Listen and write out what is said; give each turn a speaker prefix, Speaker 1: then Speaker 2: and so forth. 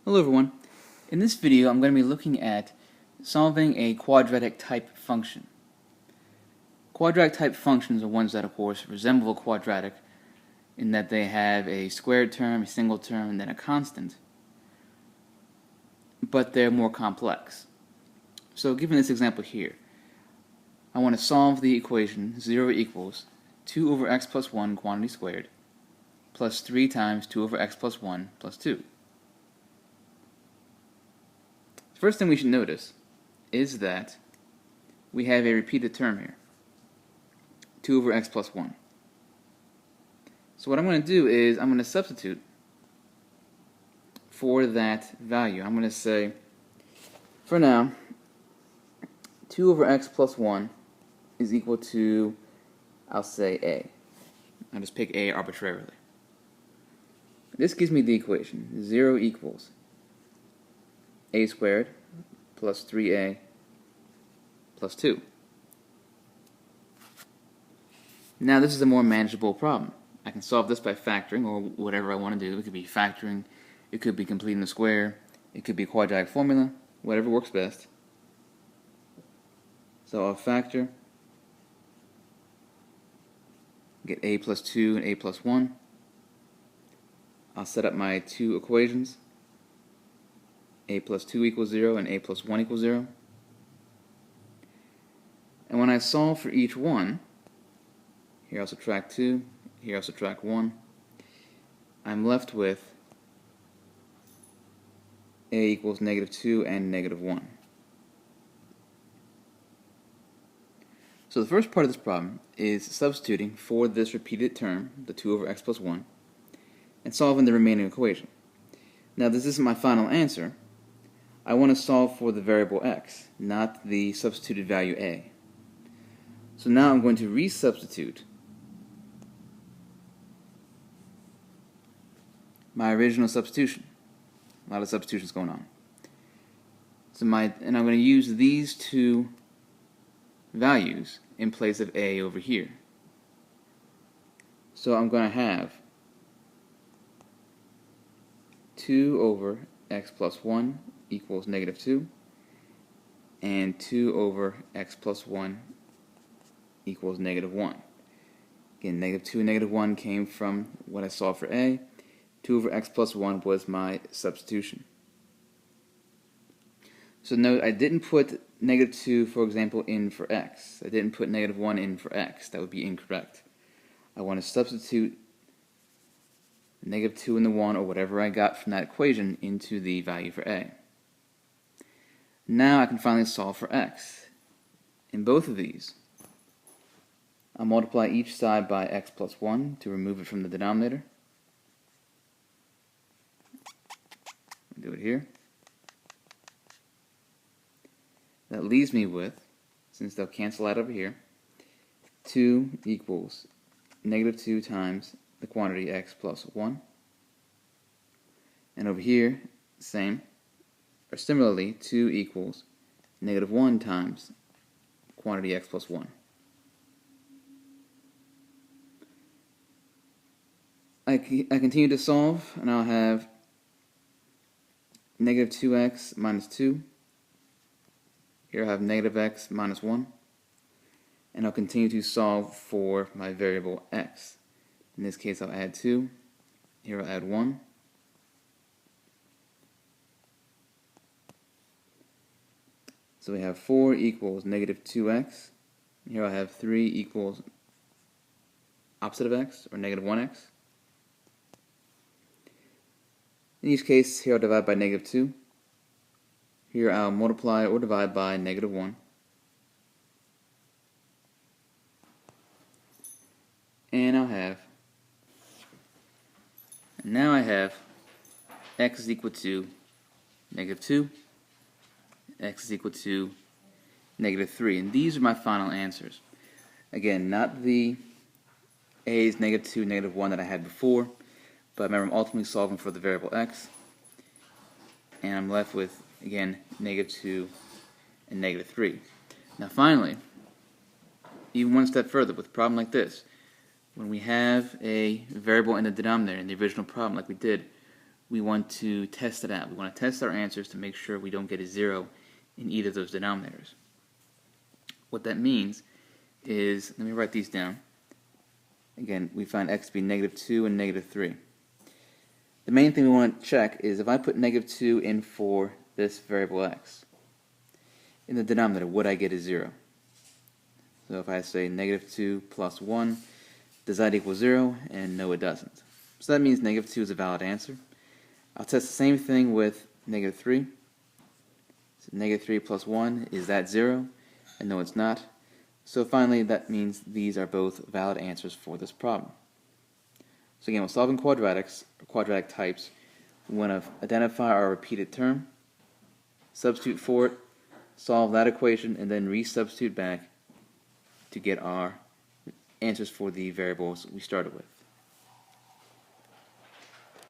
Speaker 1: Hello everyone. In this video I'm going to be looking at solving a quadratic type function. Quadratic type functions are ones that of course resemble a quadratic in that they have a squared term, a single term, and then a constant, but they're more complex. So given this example here, I want to solve the equation 0 equals 2 over x plus 1 quantity squared plus 3 times 2 over x plus 1 plus 2. First thing we should notice is that we have a repeated term here, 2 over x plus 1. So what I'm going to do is I'm going to substitute for that value. I'm going to say, for now, 2 over x plus 1 is equal to, I'll say a. I'll just pick a arbitrarily. This gives me the equation, 0 equals a squared plus 3a plus 2. Now this is a more manageable problem. I can solve this by factoring, or whatever I want to do. It could be factoring, it could be completing the square, it could be quadratic formula, whatever works best. So I'll factor, get a plus 2 and a plus 1. I'll set up my two equations, a plus 2 equals 0 and a plus 1 equals 0. And when I solve for each one, here I'll subtract 2, here I'll subtract 1, I'm left with a equals negative 2 and negative 1. So the first part of this problem is substituting for this repeated term, the 2 over x plus 1, and solving the remaining equation. Now this isn't my final answer. I want to solve for the variable x, not the substituted value a. So now I'm going to resubstitute my original substitution. A lot of substitutions going on. And I'm going to use these two values in place of a over here. So I'm going to have 2 over x plus 1 equals negative 2, and 2 over x plus 1 equals negative 1. Again, negative 2 and negative 1 came from what I saw for a. 2 over x plus 1 was my substitution. So note, I didn't put negative 2, for example, in for x. I didn't put negative 1 in for x. That would be incorrect. I want to substitute negative 2 and the 1, or whatever I got from that equation, into the value for a. Now I can finally solve for x. In both of these, I'll multiply each side by x plus 1 to remove it from the denominator. I'll do it here. That leaves me with, since they'll cancel out over here, 2 equals negative 2 times the quantity x plus 1. And over here, same. Or similarly, 2 equals negative 1 times quantity x plus 1. I continue to solve, and I'll have negative 2x minus 2. Here I have negative x minus 1. And I'll continue to solve for my variable x. In this case, I'll add 2. Here I'll add 1. So we have 4 equals negative 2x. Here I have 3 equals opposite of x, or negative 1x. In each case, here I'll divide by negative 2. Here I'll multiply or divide by negative 1. And now I have x is equal to negative 2, x is equal to negative 3. And these are my final answers. Again, not the a's negative 2, negative 1 that I had before, but remember I'm ultimately solving for the variable x. And I'm left with, again, negative 2 and negative 3. Now finally, even one step further with a problem like this, when we have a variable in the denominator in the original problem like we did, we want to test it out. We want to test our answers to make sure we don't get a 0 in either of those denominators. What that means is, let me write these down. Again, we find x to be -2 and -3. The main thing we want to check is if I put -2 in for this variable x, in the denominator, would I get a 0? So if I say -2 plus 1, does that equal 0? And no, it doesn't. So that means -2 is a valid answer. I'll test the same thing with -3. So -3 plus 1, is that 0? And no, it's not. So finally, that means these are both valid answers for this problem. So again, when solving quadratics, or quadratic types, we want to identify our repeated term, substitute for it, solve that equation, and then resubstitute back to get our answers for the variables we started with.